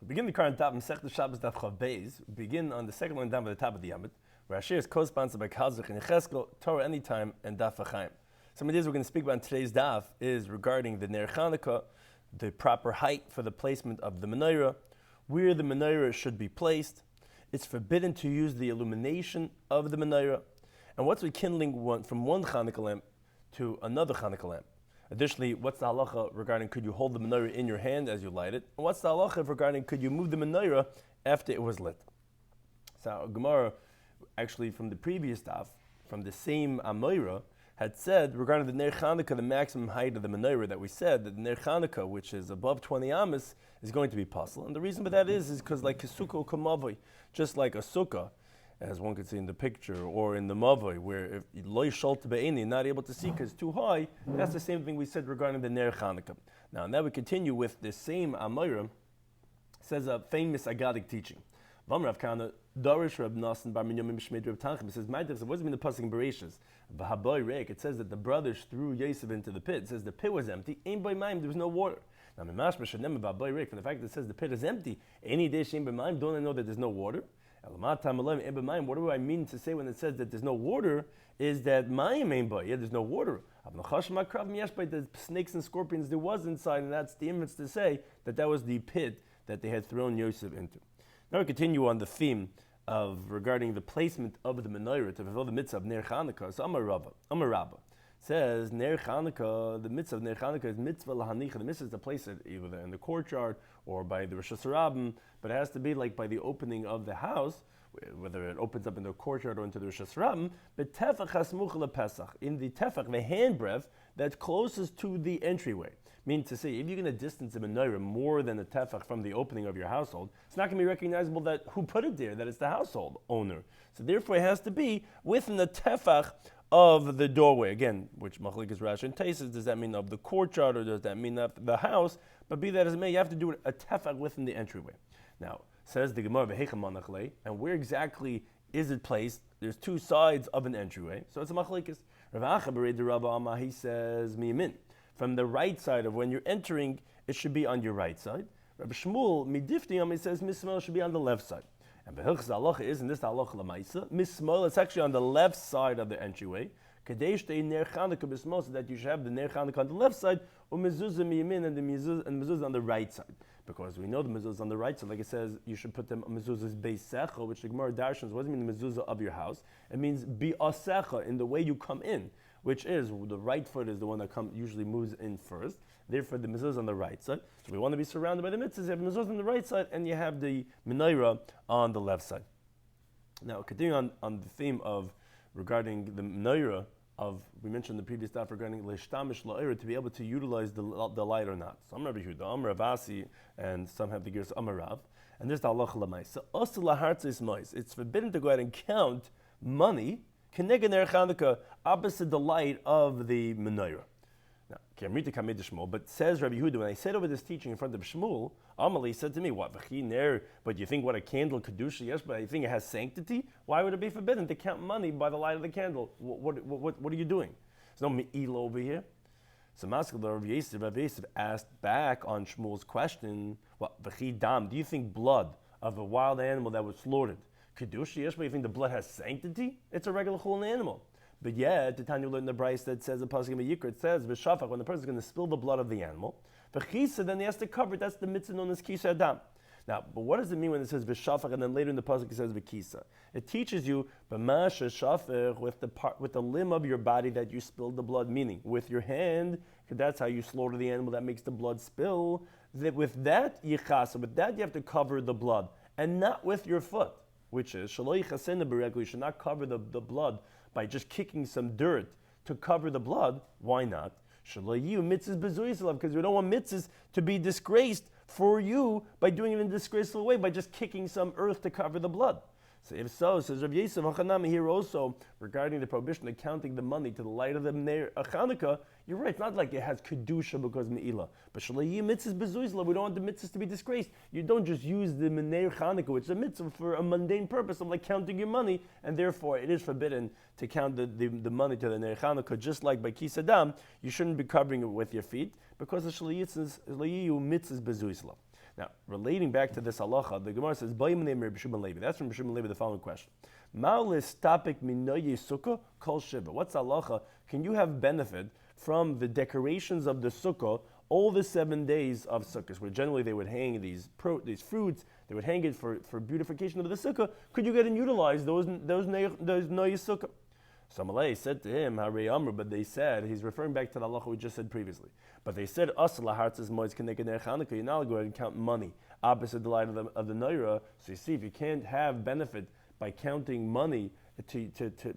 We begin the current Daf Masechta Shabbos Daf Chav Beis. We begin on the second line down by the top of the Yamid, where our shiur is co-sponsored by Kalzach and Yecheskel, Torah Anytime, and Daf Chaim. Some ideas we're going to speak about in today's Daf is regarding the Ner Chanukah, the proper height for the placement of the menorah, where the menorah should be placed. It's forbidden to use the illumination of the menorah, and what's rekindling from one Chanukah lamp to another Chanukah lamp. Additionally, what's the halacha regarding could you hold the menorah in your hand as you light it? And what's the halacha regarding could you move the menorah after it was lit? So Gemara, actually from the previous daf, from the same Amoira, had said regarding the Ner Chanukah, the maximum height of the menorah, that we said that the Ner Chanukah, which is above 20 amas, is going to be possible. And the reason for that is because like Kesukah Kamavoi, just like a sukkah, as one could see in the picture, or in the Mavoi, where if loy shalt be'eni, not able to see because it's too high, that's the same thing we said regarding the Ner Chanukah. Now we continue with the same Amoira, says a famous Agadic teaching. V'amrav Kana, Darish Reb Nasan Bar Minyamin B'Shmei Reb Tanchim. It says, what does it mean the pasuk in Bereshis? V'haboy reik. It says that the brothers threw Yosef into the pit. It says the pit was empty. Ein boy ma'im, there was no water. Now, Mimashma Shanem V'haboy reik. From the fact that it says the pit is empty, any day shein b'ma'im, don't I know that there's no water? What do I mean to say when it says that there's no water? Is that ma'im ein boy? Yeah, there's no water. The snakes and scorpions there was inside, and that's the inference to say that was the pit that they had thrown Yosef into. Now we continue on the theme of regarding the placement of the menorah to fulfill the mitzvah of Ner Chanukah. So Amar Rabba says Ner Chanukah, the mitzvah of Ner Chanukah is mitzvah lahanicha. The mitzvah is to place it either in the courtyard or by the Rosh Hashanah, but it has to be like by the opening of the house, whether it opens up into the courtyard or into the Rosh Hashanah. But tefach hasmuch lePesach, in the tefach, the handbreadth that's closest to the entryway. Meaning to say, if you're going to distance a menorah more than a tefach from the opening of your household, it's not going to be recognizable that who put it there, that it's the household owner. So therefore it has to be within the tefach of the doorway. Again, which Machlik is Rashi and Taisus, does that mean of the courtyard or does that mean of the house? But be that as it may, you have to do a tefach within the entryway. Now, says the Gemara, and where exactly is it placed? There's two sides of an entryway, so it's a Machlikis. Rav Acha Bered Rabba Amma, he says, Miyamin. From the right side of when you're entering, it should be on your right side. Rabbi Shmuel, Midifti, he says, Mismael should be on the left side. And Behilch's halacha is, and this halacha lamaisa, Mismael, it's actually on the left side of the entryway. Kadesh te Ner Chanukah Bismael, so that you should have the Ner Chanukah on the left side, or mezuzah miyamin, and the mezuzah on the right side. Because we know the mezuzah on the right side, like it says, you should put them mezuzah's beisecha, which the Gemara Darshans, what does it mean the mezuzah of your house? It means bi'asecha, in the way you come in, which is the right foot is the one that usually moves in first. Therefore, the mezuzah on the right side. So we want to be surrounded by the mitzvahs. You have mezuzah on the right side, and you have the menorah on the left side. Now, continuing on the theme of regarding the menorah, we mentioned the previous stuff regarding leishtamish la'ira, to be able to utilize the light or not. Some Rabbi Yehuda, Amar Rav Asi, and some have the gears Amar Rav. And there's the halacha l'maisa. Osel lahartzis mais. It's forbidden to go ahead and count money Keneged Ner Chanukah, opposite the light of the menorah. Now, Kamrita Kamed Shmuel, but says Rabbi Yehuda, when I said over this teaching in front of Shmuel, Amalei said to me, "What v'chi ner? But you think what a candle kedusha? Yes, but I think it has sanctity. Why would it be forbidden to count money by the light of the candle? What are you doing? There's no me'il over here." So Maskal Rav Yosef asked back on Shmuel's question, "What v'chi dam? Do you think blood of a wild animal that was slaughtered kedusha? Yes, but you think the blood has sanctity? It's a regular chulin animal." But yet, the Tanya learned in the Bryce that says, the pasuk in Yikra, it says, "V'shafach," when the person is going to spill the blood of the animal, v'chisa, then he has to cover it. That's the mitzvah known as kisa adam. Now, but what does it mean when it says v'shafach, and then later in the pasuk it says v'kisa? It teaches you b'masha shafach, with the limb of your body that you spilled the blood, meaning with your hand, because that's how you slaughter the animal that makes the blood spill. That with that yichasa, with that you have to cover the blood, and not with your foot, which is shaloi chasena b'regel. You should not cover the blood by just kicking some dirt to cover the blood. Why not? Shalayu mitzvahs bezuyisalav, because we don't want mitzvahs to be disgraced for you by doing it in a disgraceful way, by just kicking some earth to cover the blood. So if so, says Rav Yosef Hachanami here also, regarding the prohibition of counting the money to the light of the Ner Chanukah, you're right, it's not like it has Kedusha because Me'ilah. But Shalayim mitzvahs bezuyisla, we don't want the mitzvahs to be disgraced. You don't just use the Ner Chanukah, which is a mitzvah, for a mundane purpose of like counting your money, and therefore it is forbidden to count the money to the Ner Chanukah, just like by Kisadam, you shouldn't be covering it with your feet, because the Shalayim mitzvahs bezuyisla. Now, relating back to this halacha, the Gemara says, that's from B'Shimon Levi, the following question. What's halacha? Can you have benefit from the decorations of the sukkah all the 7 days of sukkahs, where generally they would hang these fruits, they would hang it for beautification of the sukkah? Could you get and utilize those noyes sukkah? So Malay said to him, Harei Amr, but they said, he's referring back to the halacha we just said previously. But they said, you're not going to go ahead and count money opposite the light of the Naira. So you see, if you can't have benefit by counting money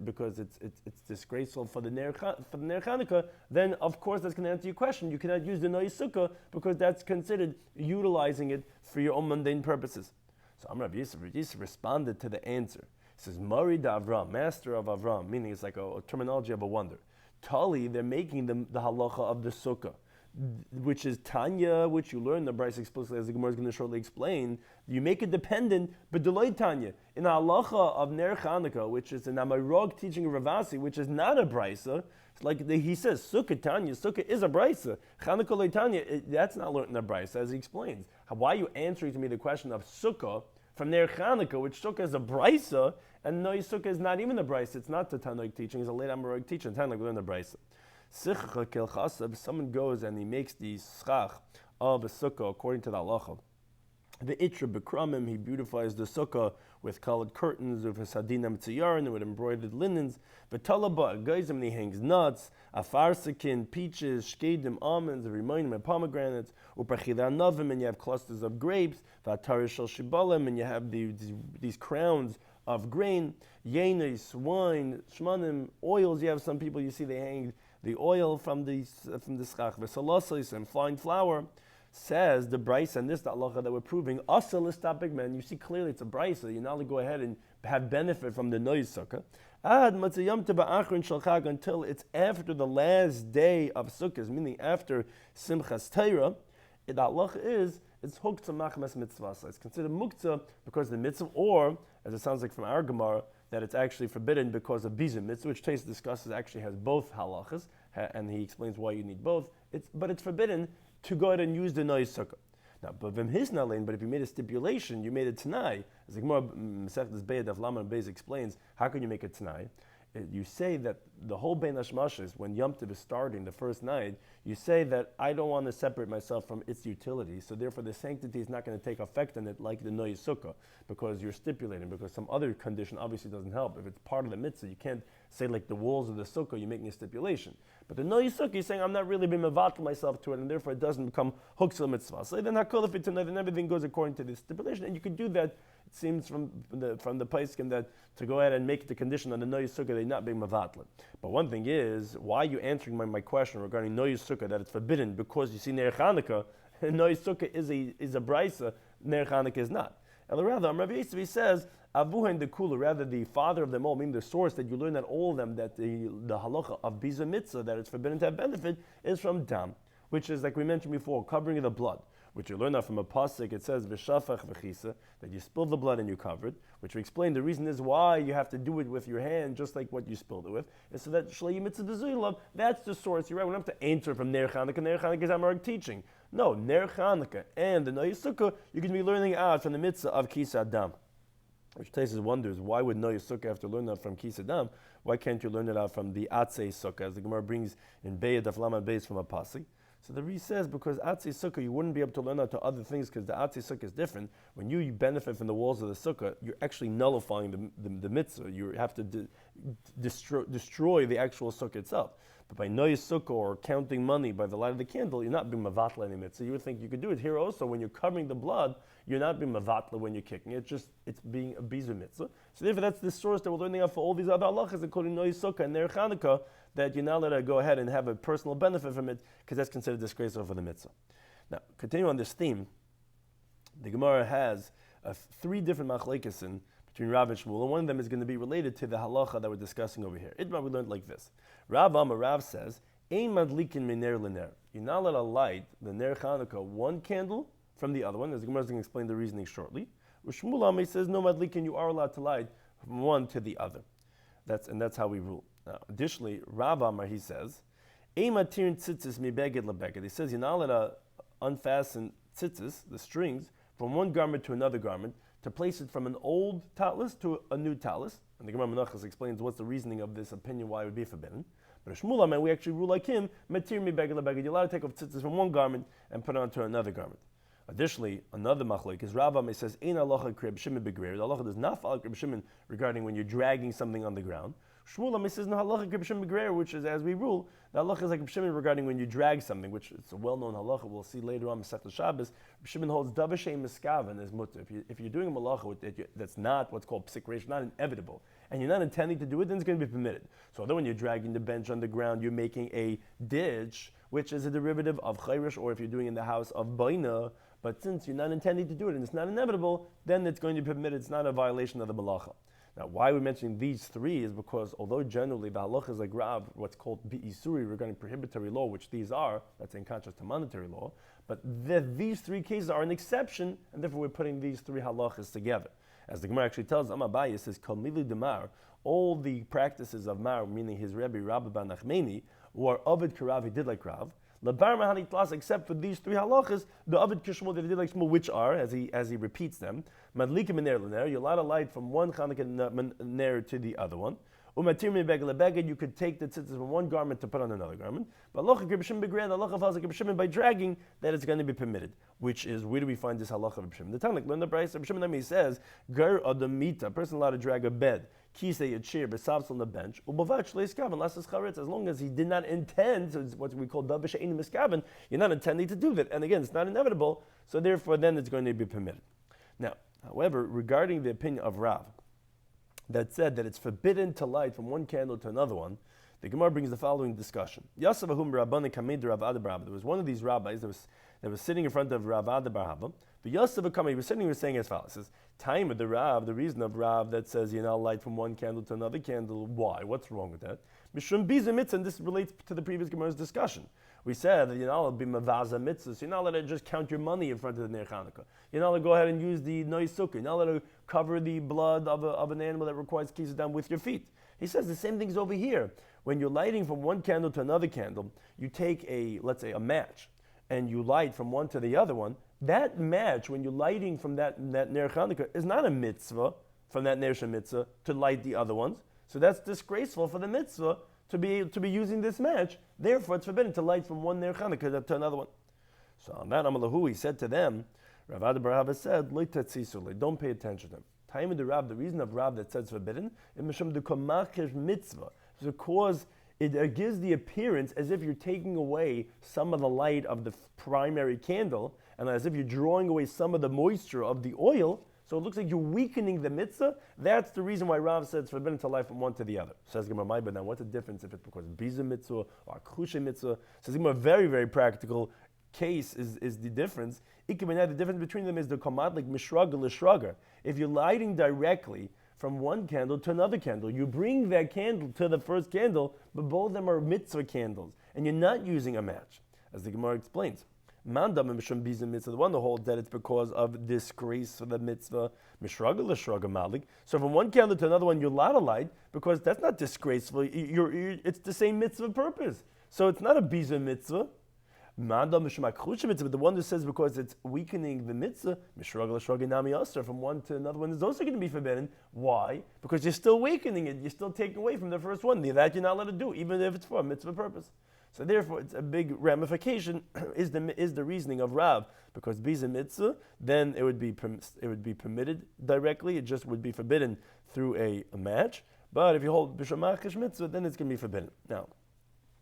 because it's disgraceful for the Ner Chanukah, then of course that's going to answer your question. You cannot use the noyes sukkah because that's considered utilizing it for your own mundane purposes. So Amr Rav Yisrael responded to the answer. He says, Mari da Avram, master of Avram, meaning it's like a terminology of a wonder. Tali, they're making the halacha of the sukkah, which is Tanya, which you learn the Bryce explicitly, as the Gemara is going to shortly explain. You make it dependent, but deloy Tanya. In the halacha of Ner Chanukah, which is an Amarog teaching of Ravasi, which is not a Brysa, like he says, Sukkah Tanya, Sukkah is a Brysa. Chanukah loy Tanya, that's not learned in the Brysa, as he explains. Why are you answering to me the question of Sukkah from Ner Chanukah, which Sukkah is a Brysa, and Noy Sukkah is not even a Brysa, it's not the Tanoik teaching, it's a late Amarog teaching, Tanoik learn the Brysa. If someone goes and he makes the schach of a sukkah according to the halacha, the itra bekramim, he beautifies the sukkah with colored curtains, with a sadinam tziyarin, and with embroidered linens. V'talaba geyzim, and he hangs nuts, afarsakin, peaches, shkedim, almonds, rimonim, and pomegranates. U'pachila novim, and you have clusters of grapes. V'atarish shel shibalim, and you have these crowns of grain. Yenis, wine, shmanim, oils. You have some people, you see they hang the oil from the schach, v'salosis, and fine flour. Says the Brisa, and this halacha that we're proving, asal is topic, man. You see clearly it's a Brisa. You now go ahead and have benefit from the noyes sukkah. Ad matzayam teba achron shel chag, until it's after the last day of sukkahs, meaning after simchas Torah. The halacha is it's huktzah machmas mitzvah. It's considered muktzah because of the mitzvah, or as it sounds like from our Gemara, that it's actually forbidden because of bizum mitzvah, which Tais discusses actually has both halachas, and he explains why you need both. But it's forbidden to go ahead and use the noyes sukkah. Now, but if you made a stipulation, you made a t'nai. As the Gemara Masechtas Beis Daf Lamed Beis explains, how can you make a t'nai? You say that the whole Bein Hashmashas, when Yom Tov is starting the first night, you say that I don't want to separate myself from its utility, so therefore the sanctity is not going to take effect on it like the noyes sukkah, because you're stipulating, because some other condition obviously doesn't help. If it's part of the mitzvah, you can't say like the walls of the sukkah, you're making a stipulation. But the noyes sukkah, you're saying I'm not really being mevatel myself to it, and therefore it doesn't become huktzah mitzvah. So then hakol if it's tonight, then everything goes according to the stipulation, and you could do that. It seems from the Paiskin that to go ahead and make the condition on the noyes sukkah, they're not being mevatel. But one thing is, why are you answering my question regarding noyes sukkah that it's forbidden? Because you see Ner Chanukah, noyes sukkah is a brisa, Ner Chanukah is not. And rather, Rabbi Yisrael says, Avuha the Kula, rather the father of them all, meaning the source that you learn that all of them, that the halacha of biza mitzvah, that it's forbidden to have benefit, is from dam, which is, like we mentioned before, covering of the blood, which you learn that from a pasuk. It says v'shafach v'chisa, that you spill the blood and you cover it, which we explained the reason is why you have to do it with your hand, just like what you spilled it with, is so that shlei mitzvah d'zuylav, that's the source. You're right, we don't have to answer from Ner Chanukah. Ner Chanukah is Amarag teaching. No, Ner Chanukah and the noyes sukkah, you can be learning out from the mitzvah of kisa adam. Which Taisus wonders, why would noyes sukkah have to learn that from kisa adam? Why can't you learn it out from the atzei sukkah, as the Gemara brings in Beis Daf Lamed Beis from a pasuk? So the Ri says, because Atzei Sukkah, you wouldn't be able to learn that to other things, because the Atzei Sukkah is different. When you benefit from the walls of the Sukkah, you're actually nullifying the mitzvah. You have to destroy the actual Sukkah itself. But by noyes sukkah, or counting money by the light of the candle, you're not being mavatla any mitzvah. You would think you could do it here also. When you're covering the blood, you're not being mavatla when you're kicking it. It's being a bizu mitzvah. So therefore, that's the source that we're learning out for all these other halachas, including noyes sukkah and ner Chanukah, that you're not allowed to go ahead and have a personal benefit from it, because that's considered disgraceful for the mitzvah. Now, continue on this theme, the Gemara has 3 different machlekes between Rav and Shmuel, and one of them is going to be related to the halacha that we're discussing over here. Itma, we learned like this. Rav says, Ein madlikin miner lener. You're not allowed to light the ner Chanukah one candle from the other one, as the Gemara is going to explain the reasoning shortly. Shmuel Amei says, no madlikin, you are allowed to light from one to the other. That's how we rule. Now, additionally, Rav Amar, he says, Ein matirin tzitzis mi beged lebeged. He says, you're not allowed to unfasten tzitzis, the strings, from one garment to another garment, to place it from an old talus to a new talus. And the Gemara Menachos explains what's the reasoning of this opinion, why it would be forbidden. But a Shmuel, we actually rule like him, matir mi beged lebeged. You're allowed to take off tzitzis from one garment and put it onto another garment. Additionally, another machlok is Rav Ami says, Ein halacha krib shimon begreir. The halacha does not follow krib shimon regarding when you're dragging something on the ground. Shmuel Ami says, no halacha krib shimon begreir, which is, as we rule, the halacha is like krib shimon regarding when you drag something, which is a well-known halacha. We'll see later on Masechta Shabbos. Krib shimon holds davar she'ein miskaven as mutter. If you're doing a malacha that's not what's called psik reish, not inevitable, and you're not intending to do it, then it's going to be permitted. So although when you're dragging the bench on the ground, you're making a ditch, which is a derivative of chayrish, or if you're doing in the house of baina, but since you're not intending to do it and it's not inevitable, then it's going to be permitted. It's not a violation of the malacha. Now, why we're mentioning these three is because although generally the halacha is like Rav, what's called bi'isuri regarding prohibitory law, which these are, that's in contrast to monetary law, but these three cases are an exception, and therefore we're putting these three halachas together. As the Gemara actually tells, Amabai says, Kol mili demar, all the practices of Mar, meaning his Rebbe, Rabbi Bar Nachmani, who are Ovid Karav, he did like Rav, except for these three halachas, the Ovid Kishmul that he did like Shmuel, which are, as he repeats them, Madlikim and Ner, you're allowed to light from one Chanukah Ner to the other one. Umatir mi beged lebeged, you could take the tzitzis from one garment to put on another garment. But halacha krib shimon begreir, the halacha follows like krib shimon by dragging, that it's going to be permitted. Which is, where do we find this halacha of krib shimon? The Tanakh, learn the Brayso, Reb Shimon says, Ger adamita, a person allowed to drag a bed, kisei a chair, besavs on the bench, ubavach leiskaven, lasses charetz, as long as he did not intend, so it's what we call davar she'ein miskaven, you're not intending to do that. And again, it's not inevitable, so therefore then it's going to be permitted. Now, however, regarding the opinion of Rav, that said that it's forbidden to light from one candle to another one, the Gemara brings the following discussion. There was one of these rabbis that was sitting in front of Rav Ada bar Haba. The Yosef Akama, he was sitting here saying as follows. He says, time of the Rav, the reason of Rav that says you're not light from one candle to another candle, why? What's wrong with that? Mishum biza mitzvah, and this relates to the previous Gemara's discussion. We said that you're not allowed to be mavaza mitzvah, so you're not allowed to just count your money in front of the Ner Chanukah. You're not allowed to go ahead and use the noy sukkah. You're not allowed to cover the blood of an animal that requires kisses down with your feet. He says the same thing's over here. When you're lighting from one candle to another candle, you take let's say a match, and you light from one to the other one. That match, when you're lighting from that Ner Chanukah, is not a mitzvah from that Ner Mitzvah to light the other ones. So that's disgraceful for the mitzvah to be using this match. Therefore, it's forbidden to light from one Ner Chanukah to another one. So on that Amalahu, he said to them, Rav Ada bar Haba said, "Lo tatzisule, don't pay attention to them." Time of the Rav, the reason of Rav that says forbidden, is mishum dekomachish mitzvah, because it gives the appearance as if you're taking away some of the light of the primary candle, and as if you're drawing away some of the moisture of the oil. So it looks like you're weakening the mitzvah. That's the reason why Rav said it's forbidden to light from one to the other. Says Gemara, but now what's the difference if it's because biza mitzvah or akusha mitzvah? Says Gemara, very, very practical case is the difference. The difference between them is the komadlik mishraga l'shraga. If you're lighting directly from one candle to another candle, you bring that candle to the first candle, but both of them are mitzvah candles, and you're not using a match, as the Gemara explains. Mandam and Mishum Bizim mitzvah, the one that holds that it's because of disgrace for the mitzvah, Mishraga l'shraga malik. So from one candle to another one, you're allowed to light, because that's not disgraceful. It's the same mitzvah purpose. So it's not a Bizim mitzvah. Mandam Mishum Akrusha mitzvah, but the one that says because it's weakening the mitzvah, Mishraga l'shraga nami asr, from one to another one is also going to be forbidden. Why? Because you're still weakening it. You're still taking away from the first one. That you're not allowed to do, even if it's for a mitzvah purpose. So therefore, it's a big ramification. is the reasoning of Rav, because biza mitzvah, then it would be permitted directly. It just would be forbidden through a match. But if you hold b'shamachish mitzvah, then it's going to be forbidden. Now,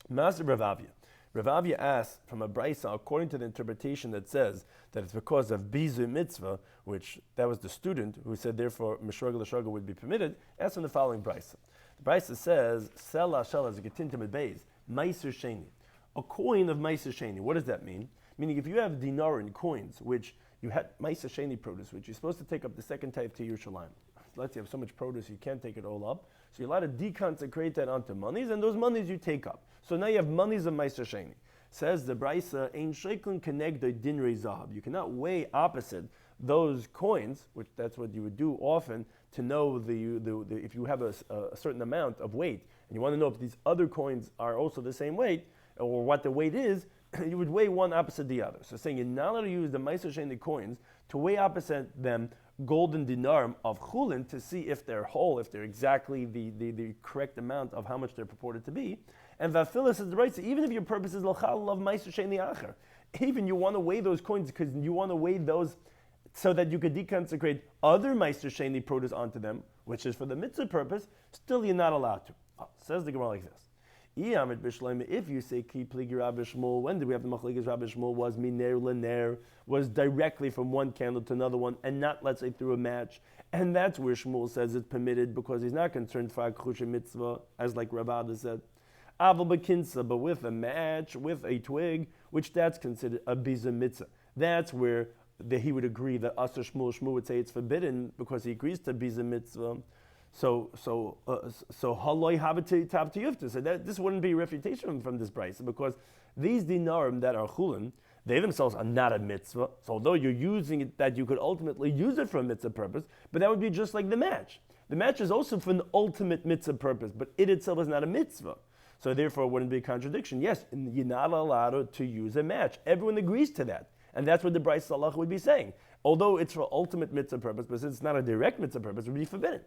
Master Rav Avia. Rav Avia asks from a brayso, according to the interpretation that says that it's because of biza mitzvah, which that was the student who said therefore mishraga l'shraga would be permitted. Asks from the following brayso. The brayso says, "Sela shel as a getintim beis." Meiser Sheni, a coin of Meiser Sheni. What does that mean? Meaning, if you have dinar in coins, which you had Meiser Sheni produce, which you're supposed to take up the second type to Yerushalayim. Let's say you have so much produce you can't take it all up, so you're allowed to deconsecrate that onto monies, and those monies you take up. So now you have monies of Meiser Sheni. Says the Brisa, Ein Sheklin Kenegdoi Dinrei Zahav. You cannot weigh opposite those coins, which that's what you would do often to know the if you have a certain amount of weight, and you want to know if these other coins are also the same weight, or what the weight is, you would weigh one opposite the other. So saying you're not allowed to use the Meiser Sheni coins to weigh opposite them golden dinarim of chulin to see if they're whole, if they're exactly the correct amount of how much they're purported to be. And vafilis is the right. So even if your purpose is l'chal of meiser shein li'acher, even you want to weigh those coins because you want to weigh those so that you could deconsecrate other meiser shein produce onto them, which is for the mitzvah purpose, still you're not allowed to. Says the Gemara like this. If you say ki pligi Rabbi Shmuel, when did we have the machlekes Rabbi Shmuel was miner lener, was directly from one candle to another one, and not, let's say, through a match, and that's where Shmuel says it's permitted because he's not concerned for akhusha mitzvah, as like Rabbi said. Aval bekinsa, but with a match, with a twig, which that's considered a biza mitzvah. That's where he would agree that Asher Shmuel would say it's forbidden because he agrees to biza mitzvah. So haloi habit tab to yufta. So that this wouldn't be a refutation from this brayso because these dinarim that are chulin, they themselves are not a mitzvah. So although you're using it, that you could ultimately use it for a mitzvah purpose, but that would be just like the match. The match is also for an ultimate mitzvah purpose, but it itself is not a mitzvah. So therefore, it wouldn't be a contradiction. Yes, you're not allowed to use a match. Everyone agrees to that, and that's what the brayso halach would be saying. Although it's for ultimate mitzvah purpose, but since it's not a direct mitzvah purpose, it would be forbidden.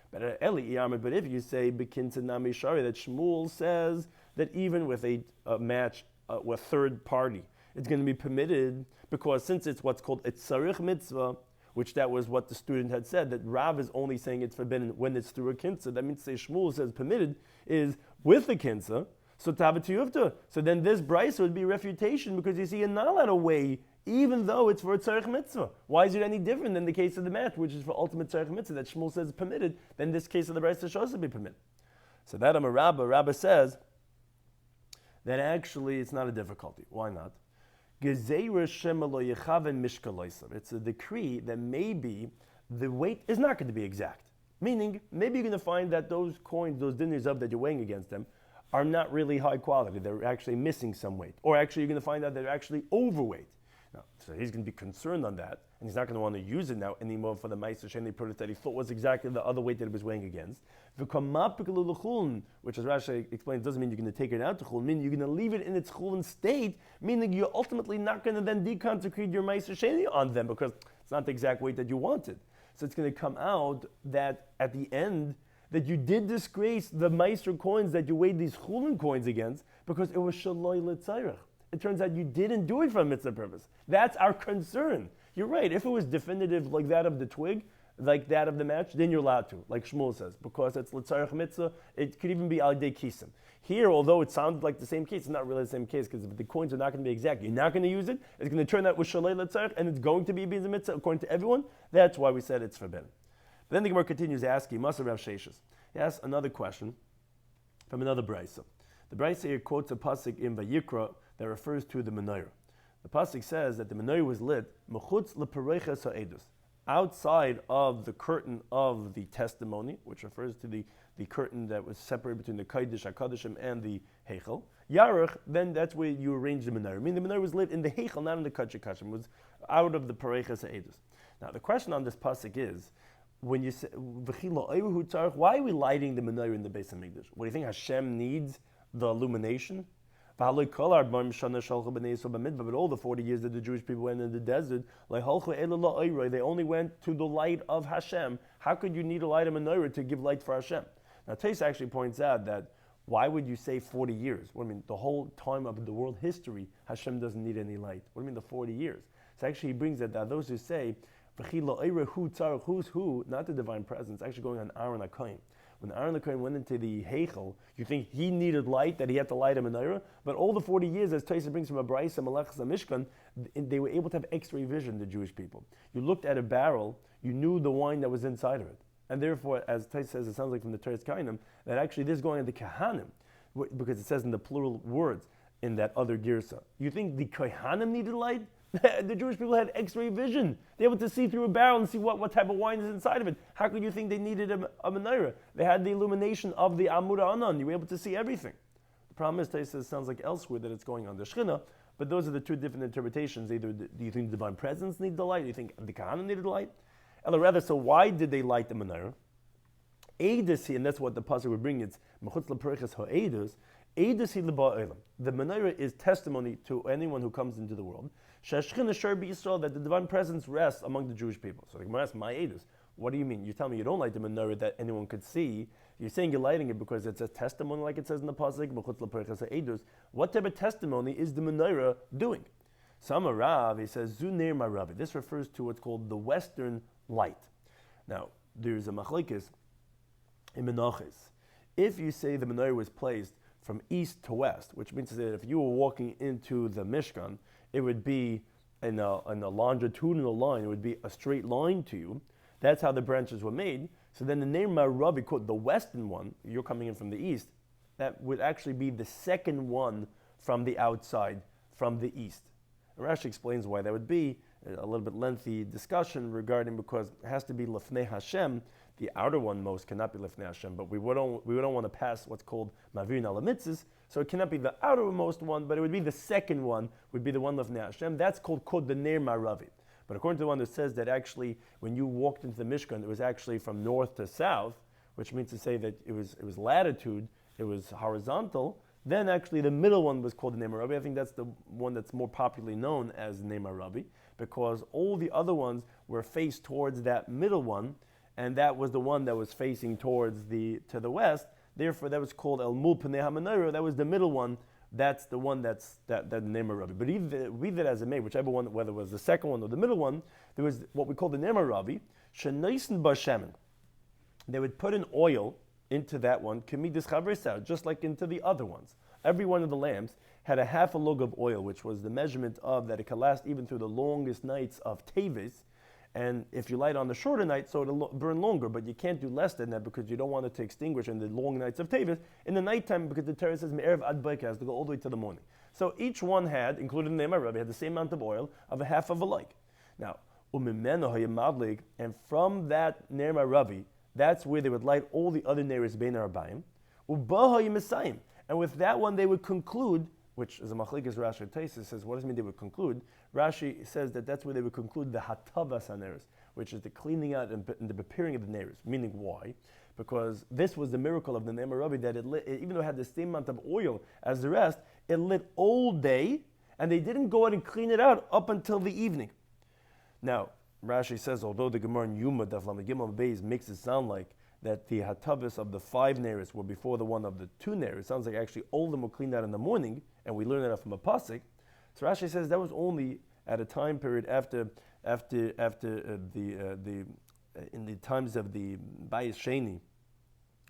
But if you say Bekinta Nami Shari, that Shmuel says that even with a match with third party, it's going to be permitted because since it's what's called a tzarich mitzvah, which that was what the student had said, that Rav is only saying it's forbidden when it's through a kinsa. That means say Shmuel says permitted is with the kinsa, so tabatiyuvta. So then this brayso would be refutation because you see you're not allowed to weigh even though it's for a tzarech mitzvah. Why is it any different than the case of the match, which is for ultimate tzarech mitzvah, that Shmuel says is permitted, then this case of the brayso should also be permitted. So that Rabba says that actually it's not a difficulty. Why not? It's a decree that maybe the weight is not going to be exact. Meaning, maybe you're going to find that those coins, those dinars of that you're weighing against them, are not really high quality. They're actually missing some weight. Or actually you're going to find out they're actually overweight. Now, so he's going to be concerned on that, and he's not going to want to use it now anymore for the meiser shein product that he thought was exactly the other weight that he was weighing against. Which, as Rashi explains, doesn't mean you're going to take it out to chulin, meaning you're going to leave it in its chulin state, meaning you're ultimately not going to then deconsecrate your meiser shein on them because it's not the exact weight that you wanted. So it's going to come out that at the end, that you did disgrace the meiser coins that you weighed these chulin coins against because it was shaloi l'tzarech. It turns out you didn't do it for a mitzvah purpose. That's our concern. You're right. If it was definitive like that of the twig, like that of the match, then you're allowed to, like Shmuel says, because it's l'tzarech mitzvah. It could even be al dei kisim. Here, although it sounds like the same case, it's not really the same case because if the coins are not going to be exact, you're not going to use it. It's going to turn out with shalei l'tzarech, and it's going to be a mitzvah according to everyone. That's why we said it's forbidden. But then the Gemara continues asking, Masa Rav Sheshes. He asks another question from another brayso. The brayso here quotes a pasuk in Vayikra that refers to the menorah. The pasuk says that the menorah was lit mechutz lepereiches ha'edus, outside of the curtain of the testimony, which refers to the curtain that was separated between the Kodesh HaKodeshim and the Heichel. Yarech, then that's where you arrange the menorah. I mean, the menorah was lit in the Heichel, not in the Kodesh HaKodeshim. It was out of the pereiches ha'edus. Now, the question on this pasuk is, when you say, why are we lighting the menorah in the Beis HaMikdash? What do you think Hashem needs the illumination? But all the 40 years that the Jewish people went in the desert, they only went to the light of Hashem. How could you need a light of menorah to give light for Hashem? Now, Tais actually points out that why would you say 40 years? What do you mean? The whole time of the world history, Hashem doesn't need any light. What do you mean the 40 years? So actually he brings that those who say, who's who, not the divine presence, actually going on Aaron HaKohen. When Aaron HaKohen went into the Heichel, you think he needed light, that he had to light a menorah? But all the 40 years, as Taisa brings from a Brayso, Malachas Mishkan, they were able to have X-ray vision, the Jewish people. You looked at a barrel, you knew the wine that was inside of it. And therefore, as Taisa says, it sounds like from the Teres Kainim, that actually this is going on the Kahanim, because it says in the plural words in that other Girsa. You think the Kohanim needed light? The Jewish people had X-ray vision. They were able to see through a barrel and see what type of wine is inside of it. How could you think they needed a menorah? They had the illumination of the Amud Anan. You were able to see everything. The problem is, Taisa sounds like elsewhere that it's going on the Shechina, but those are the two different interpretations. Either do you think the divine presence needed the light? Do you think the Kahana needed the light? Or rather, so why did they light the menorah? Eidus, and that's what the pasuk would bring. It's mechutz lepereiches ha'edus. The menorah is testimony to anyone who comes into the world. Shashchin Asher B'Yisrael, that the divine presence rests among the Jewish people. So the Gemara asks, my edus. What do you mean? You tell me you don't light the menorah that anyone could see. You're saying you're lighting it because it's a testimony, like it says in the pasuk. What type of testimony is the menorah doing? Some Rav, he says, Zunir Maravi. This refers to what's called the western light. Now, there's a machlekes in Menachos. If you say the menorah was placed from east to west, which means that if you were walking into the Mishkan, it would be in a longitudinal line, it would be a straight line to you. That's how the branches were made. So then the name Maravi, quote, the western one, you're coming in from the east, that would actually be the second one from the outside, from the east. Rashi explains why that would be. A little bit lengthy discussion regarding, because it has to be Lefnei Hashem. The outer one most cannot be Lefnei Hashem, but we don't want to pass what's called Mavirin ala Mitzvahs, so it cannot be the outermost one, but it would be the second one, would be the one Lefnei Hashem. That's called the Ner Maravi. But according to the one that says that actually when you walked into the Mishkan, it was actually from north to south, which means to say that it was latitude, it was horizontal, then actually the middle one was called the Ner Maravi. I think that's the one that's more popularly known as Ner Maravi, because all the other ones were faced towards that middle one, and that was the one that was facing towards to the west. Therefore, that was called El Mul Pnei HaMenorah. That was the middle one. That's the one that the Ner Maravi. But either as it may, whichever one, whether it was the second one or the middle one, there was what we call the Ner Maravi. Shenoisen Bashemen. They would put in oil into that one, Kemidus Chavrisa, just like into the other ones. Every one of the lamps had a half a lug of oil, which was the measurement of that it could last even through the longest nights of Tevis. And if you light on the shorter night, so it'll burn longer, but you can't do less than that because you don't want it to extinguish in the long nights of Tevis. In the nighttime, because the Torah says Me'erev ad Baika, has to go all the way to the morning. So each one had, including the Nehemiah Rabbi, had the same amount of oil of a half of a like. Now, and from that Nehemiah Rabbi, that's where they would light all the other Neres Bein Arbaim. And with that one, they would conclude, which is a machlekes Rashi Taisus says, what does it mean they would conclude? Rashi says that that's where they would conclude the hatavas haneres, which is the cleaning out and the preparing of the neres. Meaning why? Because this was the miracle of the Nehemiah Rabbi, that it lit, even though it had the same amount of oil as the rest, it lit all day, and they didn't go out and clean it out up until the evening. Now, Rashi says, although the Gemara in Yoma Daf Lamed Gimel Beis makes it sound like that the hatavas of the 5 neres were before the one of the 2 neres, it sounds like actually all of them were cleaned out in the morning, and we learn that from a pasuk. So Rashi says that was only at a time period after in the times of the Bayis Sheni,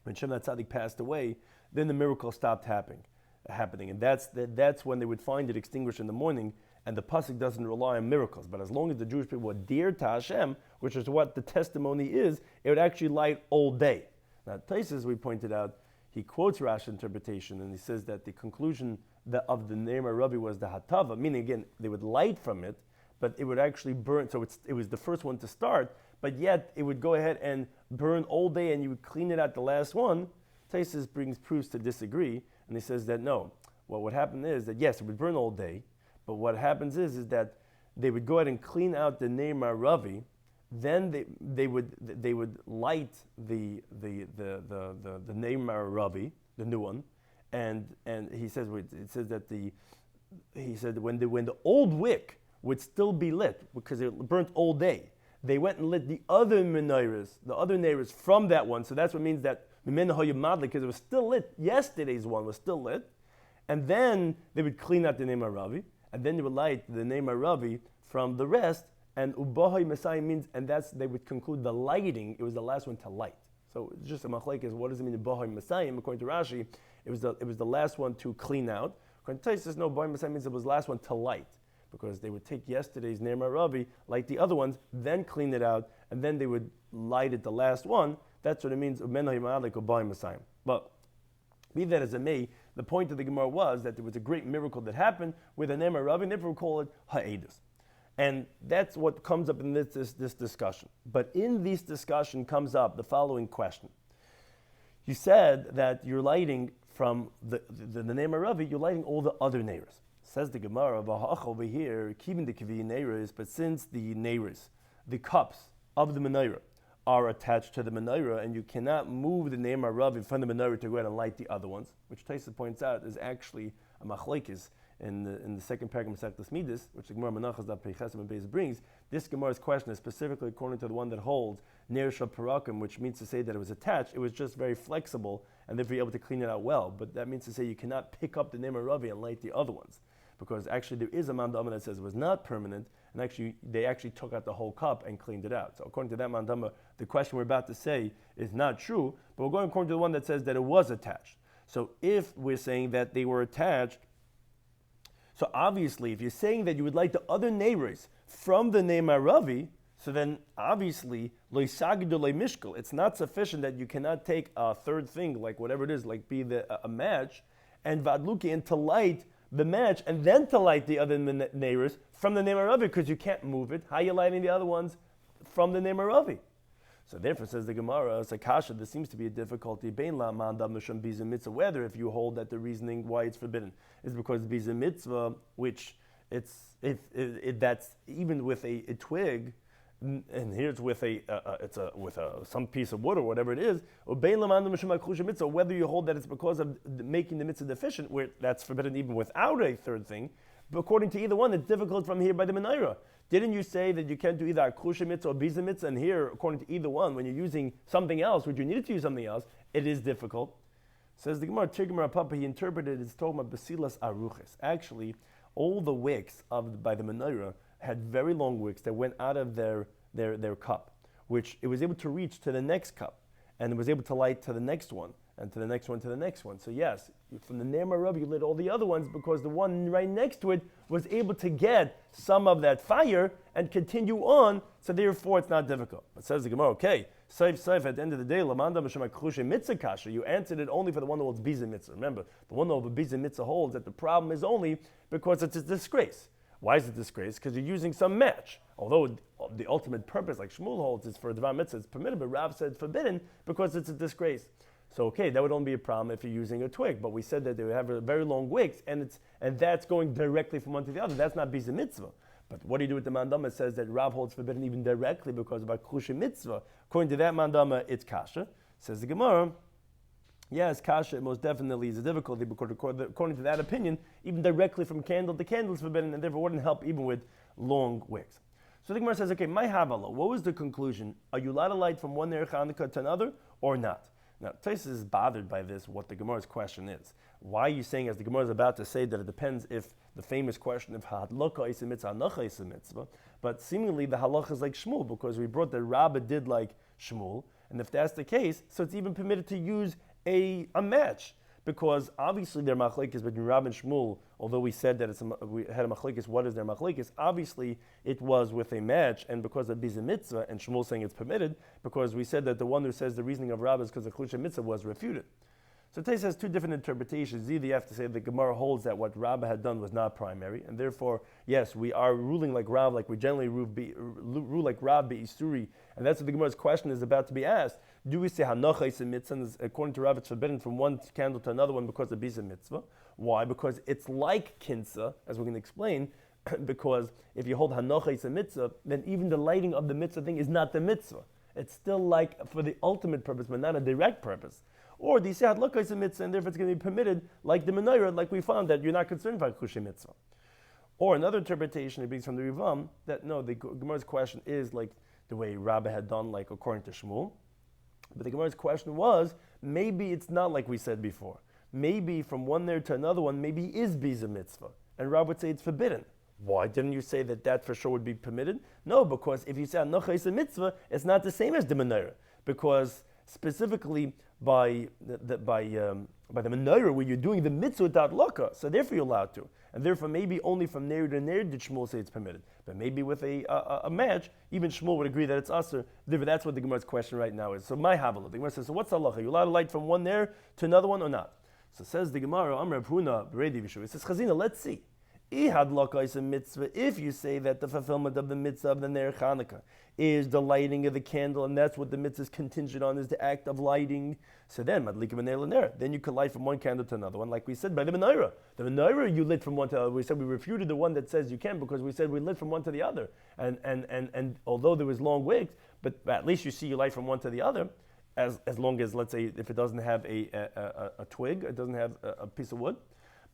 when Shemna Tzaddik passed away, then the miracle stopped happening, and that's when they would find it extinguished in the morning. And the pasuk doesn't rely on miracles, but as long as the Jewish people were dear to Hashem, which is what the testimony is, it would actually light all day. Now, Taisus, we pointed out, he quotes Rashi's interpretation, and he says that the conclusion of the Nehemiah Rabbi was the hatava, meaning again they would light from it, but it would actually burn. So it was the first one to start, but yet it would go ahead and burn all day, and you would clean it at the last one. Taisus brings proofs to disagree, and he says that no, what would happen is that yes, it would burn all day. But what happens is that they would go ahead and clean out the Nehemiah Rabbi, then they would light the Nehemiah Rabbi, the new one, and he says when the old wick would still be lit because it burnt all day, they went and lit the other menorahs from that one. So that's what means that because it was still lit. Yesterday's one was still lit, and then they would clean out the Nehemiah Rabbi. And then you would light the Nehemiah Rabbi from the rest, and Ubahai Messiah means, and they would conclude the lighting, it was the last one to light. So it's just a machlekes, what does it mean, Ubahai Messiah? According to Rashi, it was the last one to clean out. According to Taisus, no, Ubahai Messiah means it was the last one to light, because they would take yesterday's Nehemiah Rabbi, light the other ones, then clean it out, and then they would light it the last one. That's what it means, Ubahai Messiah. But be that as it may, the point of the Gemara was that there was a great miracle that happened with a Nehemiah Rabbi, and therefore we call it Ha'edus. And that's what comes up in this discussion. But in this discussion comes up the following question. You said that you're lighting from the Nehemiah Rabbi, you're lighting all the other neiros. Says the Gemara, over here, keeping the Kivi neiros, but since the neiros, the cups of the menorah, are attached to the menorah, and you cannot move the Nehemiah Rabbi from the menorah to go ahead and light the other ones, which Taisa points out is actually a machlekes in the second paragraph of Masechtas Midas, which the Gemara Menachos Daf Peiches and Beis brings. This Gemara's question is specifically according to the one that holds Ner Shel Parakim, which means to say that it was attached. It was just very flexible, and therefore you're able to clean it out well. But that means to say you cannot pick up the Ne'emar Ravi and light the other ones, because actually there is a mandama that says it was not permanent, and actually they actually took out the whole cup and cleaned it out. So according to that mandama, the question we're about to say is not true, but we're going according to the one that says that it was attached. So if we're saying that they were attached, so obviously if you're saying that you would light the other neighbors from the Ne'emar Ravi, so then obviously lo yisagidu lo mishkal, it's not sufficient that you cannot take a third thing, like whatever it is, like be a match, and vadluki, and to light the match and then to light the other neighbors from the Ne'emar Ravi, because you can't move it. How are you lighting the other ones from the Ne'emar Ravi? So therefore, says the Gemara, Sakasha, there seems to be a difficulty. Bein la mandam nisham biza mitzvah. Whether if you hold that the reasoning why it's forbidden is because biza mitzvah, which that's even with a twig, and here it's with some piece of wood or whatever it is. Or bein la mandam nisham akhusha mitzvah. Whether you hold that it's because of making the mitzvah deficient, where that's forbidden even without a third thing. But according to either one, it's difficult from here by the Menorah. Didn't you say that you can't do either akrusha mitzvah or biza mitzvah? And here, according to either one, when you're using something else, which you needed to use something else, it is difficult. Says the Gemara, Tigmar Papa, he interpreted it as talking about basilas aruches. Actually, all the wicks by the Menorah had very long wicks that went out of their cup, which it was able to reach to the next cup, and it was able to light to the next one, and to the next one, to the next one. So yes, from the Ne'emar Rav, you lit all the other ones because the one right next to it was able to get some of that fire and continue on, so therefore it's not difficult. But says the Gemara, okay, saif, at the end of the day, Lamanda Mishma Krushe Mitzvah Kasha, you answered it only for the one that holds Biza Mitzvah. Remember, the one that holds Biza Mitzvah holds that the problem is only because it's a disgrace. Why is it a disgrace? Because you're using some match. Although the ultimate purpose, like Shmuel holds, is for a Dvar Mitzvah, it's permitted, but Rav said it's forbidden because it's a disgrace. So okay, that would only be a problem if you're using a twig. But we said that they would have a very long wicks, and that's going directly from one to the other. That's not Biza Mitzvah. But what do you do with the mandama? It says that Rav holds forbidden even directly because of Akrusha Mitzvah. According to that mandama, it's kasha. Says the Gemara, yes, kasha most definitely is a difficulty because according to that opinion, even directly from candle to candle is forbidden, and therefore wouldn't help even with long wicks. So the Gemara says, okay, my havala, what was the conclusion? Are you allowed to light from one Ner Chanukah to another or not? Now, Tosfos is bothered by this, what the Gemara's question is. Why are you saying, as the Gemara is about to say, that it depends if the famous question of hadlaka is a mitzvah, hanacha is a mitzvah, but seemingly the halacha is like Shmuel, because we brought that Rabbah did like Shmuel, and if that's the case, so it's even permitted to use a match, because obviously their machlekes between Rabbah and Shmuel, although we said that we had a machlekes, what is their machlekes? Obviously it was with a match, and because of Biza Mitzvah, and Shmuel saying it's permitted, because we said that the one who says the reasoning of Rabbah is because the Chlusha Mitzvah was refuted. So Tosfos has two different interpretations. Either you have to say the Gemara holds that what Rabbah had done was not primary, and therefore, yes, we are ruling like Rav, like we generally rule like Rav Be'isuri, and that's what the Gemara's question is about to be asked. Do we say hanacha is a mitzvah? According to Rav, it's forbidden from one candle to another one because of Biza Mitzvah. Why? Because it's like kinsa, as we're going to explain, because if you hold hanacha is a mitzvah, then even the lighting of the mitzvah thing is not the mitzvah. It's still like for the ultimate purpose, but not a direct purpose. Or do you say hadlaka is a mitzvah, and therefore it's going to be permitted, like the menorah, like we found that you're not concerned about Chlusha Mitzvah. Or another interpretation, it brings from the Rivam, that no, the Gemara's question is like the way Rabbah had done, like according to Shmuel. But the Gemara's question was, maybe it's not like we said before. Maybe from one there to another one, maybe is Biza Mitzvah. And Rabbah would say it's forbidden. Why didn't you say that for sure would be permitted? No, because if you say hanacha is a mitzvah, it's not the same as the menorah. Because specifically by the menorah, where you're doing the mitzvah without laka, so therefore you're allowed to. And therefore maybe only from ner to ner did Shmuel say it's permitted. But maybe with a match, even Shmuel would agree that it's aser. Therefore that's what the Gemara's question right now is. So my havala, the Gemara says, so what's halacha? You allowed to light from one ner to another one or not? So says the Gemara, Amr Huna, Beredi Vishu. It says, Chazina, let's see. If you say that the fulfillment of the mitzvah of the Ner Chanukah is the lighting of the candle, and that's what the mitzvah is contingent on, is the act of lighting, so then then you could light from one candle to another one, like we said by the menorah. The menorah you lit from one to the other. We said we refuted the one that says you can, because we said we lit from one to the other. And although there was long wicks, but at least you see you light from one to the other, as long as, let's say, if it doesn't have a twig, it doesn't have a piece of wood.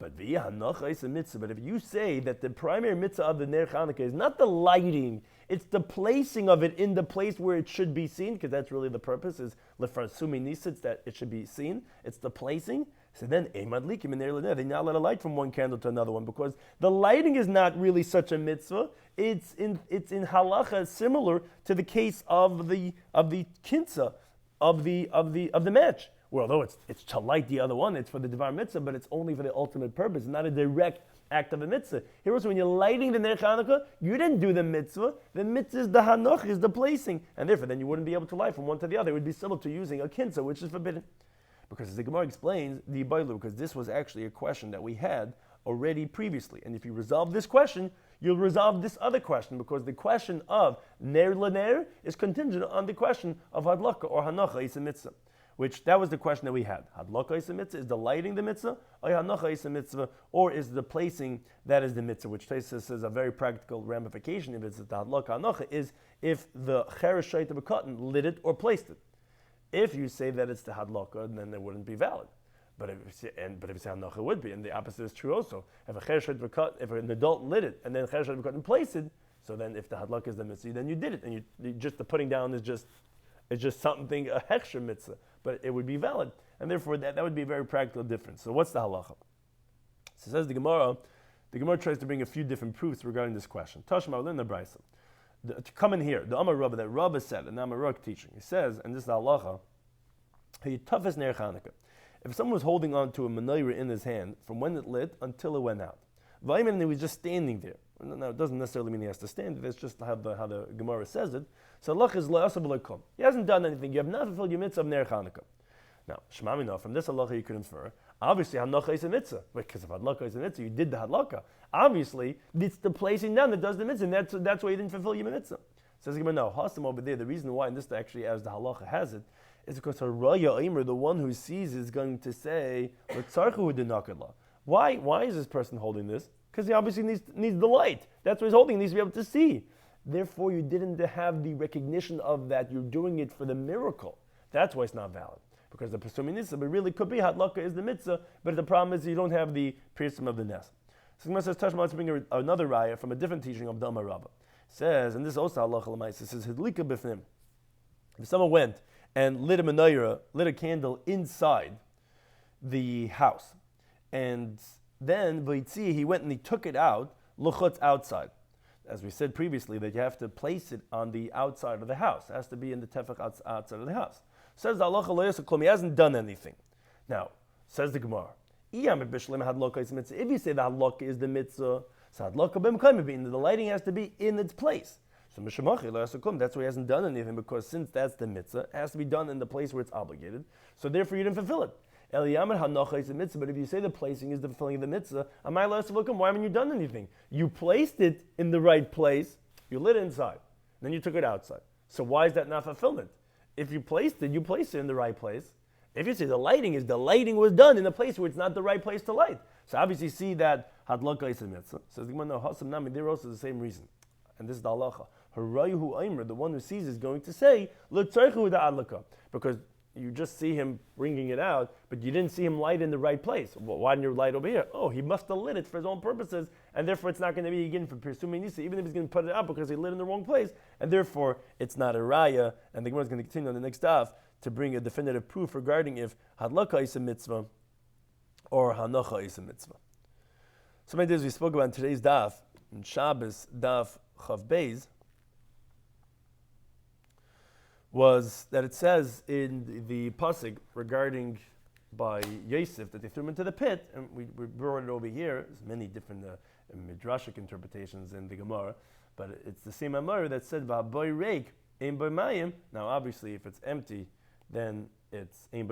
But v'yeh hanocha is a mitzvah. But if you say that the primary mitzvah of the Ner Chanukah is not the lighting, it's the placing of it in the place where it should be seen, because that's really the purpose, is lefarsumi nisitz, that it should be seen. It's the placing. So then, they're not allowed to light from one candle to another one, because the lighting is not really such a mitzvah. It's in halacha similar to the case of the kinsa, of the match. Well, although it's to light the other one, it's for the Devar Mitzvah, but it's only for the ultimate purpose, not a direct act of a mitzvah. Here also, when you're lighting the Ner Chanukah, you didn't do the mitzvah. The mitzvah is the hanoch, is the placing. And therefore, then you wouldn't be able to light from one to the other. It would be similar to using a kinsa, which is forbidden. Because as the Gemara explains, the Ibailu, because this was actually a question that we had already previously. And if you resolve this question, you'll resolve this other question, because the question of Ner L'Ner is contingent on the question of Hadlaka or Hanocha is a mitzvah. Which, that was the question that we had. Hadlaka is a mitzvah, is the lighting the mitzvah, or Hanocha is a mitzvah, or is the placing that is the mitzvah, which says a very practical ramification if it's the Hadlaka Hanocha, is if the Cheresh Shaita B'Katan lit it or placed it. If you say that it's the Hadlaka, then it wouldn't be valid. But if you say Hanocha, it would be, and the opposite is true also. If a Cheresh Shaita B'Katan, if an adult lit it, and then Cheresh Shaita B'Katan placed it, so then if the Hadlaka is the mitzvah, then you did it, and just the putting down is just something, a hechsher mitzvah, but it would be valid, and therefore that would be a very practical difference. So what's the halacha? So says the Gemara tries to bring a few different proofs regarding this question. Tashma in the Brisa. To come in here, the Amar Rabba that Rabba said, and I'm a Ruk teaching, he says, and this is the halacha, toughest Ner Chanukah. If someone was holding on to a menorah in his hand from when it lit until it went out, and he was just standing there. Now, it doesn't necessarily mean he has to stand. That's just how the Gemara says it. So Allah is la'asab l'kom. He hasn't done anything. You have not fulfilled your mitzvah of Ner Chanukah. Now, Shmamina, from this halacha you could infer, obviously Hadlaka is a mitzvah. Because if Hadlaka is a mitzvah, you did the Hadlaka. Obviously, it's the placing down that does the mitzvah, and that's why you didn't fulfill your mitzvah. Says the Gemara, no, Hasam over there, the reason why, and this actually as the halacha has it, is because Haraya Aimer, the one who sees, is going to say, why is this person holding this? Because he obviously needs the light. That's what he's holding. He needs to be able to see. Therefore, you didn't have the recognition of that. You're doing it for the miracle. That's why it's not valid. Because the Pesumim Nisa, but really could be Hadlaka is the mitzvah, but the problem is you don't have the piercing of the nest. So Gemara says, Tashma, let's bring another raya from a different teaching of Dama Rabbah. Says, and this is also halacha l'maisa, says, Hidlika b'fnim. If someone went and lit a menorah, lit a candle inside the house, and then v'itzi, he went and he took it out, luchutz outside. As we said previously, that you have to place it on the outside of the house. It has to be in the tefach outside of the house. Says the halacha lo yaseh klum, he hasn't done anything. Now, says the Gemara, if you say the hadlaka is the mitzvah, so hadlaka b'mekayim, the lighting has to be in its place. So mishamachi lo yaseh klum, that's why he hasn't done anything, because since that's the mitzvah, it has to be done in the place where it's obligated. So therefore you didn't fulfill it. Eliyamar hanocha is the mitzvah, but if you say the placing is the fulfilling of the mitzvah, amai lo yaseh klum, why haven't you done anything? You placed it in the right place, you lit it inside, then you took it outside. So why is that not fulfillment? If you placed it in the right place. If you say the lighting was done in a place where it's not the right place to light. So obviously you see that hadlaka is a mitzvah. Says the Gemara, no, hasam nami, there also the same reason. And this is the halacha. Harayu aimer, the one who sees is going to say, l'tzarchu da adlaka. Because you just see him bringing it out, but you didn't see him light in the right place. Well, why didn't you light over here? Oh, he must have lit it for his own purposes, and therefore it's not going to be again for Pirsumei Nisa, even if he's going to put it out because he lit in the wrong place, and therefore it's not a raya. And the Gemara is going to continue on the next daf to bring a definitive proof regarding if hadlaka is a mitzvah or hanocha is a mitzvah. So many days we spoke about in today's daf, in Shabbos Daf Chav Beis, was that it says in the pasuk regarding by Yosef that they threw him into the pit, and we brought it over here. There's many different midrashic interpretations in the Gemara, but it's the same Amar that said "Va'boy reik ein boy mayim." Now, obviously, if it's empty, then it's ein boy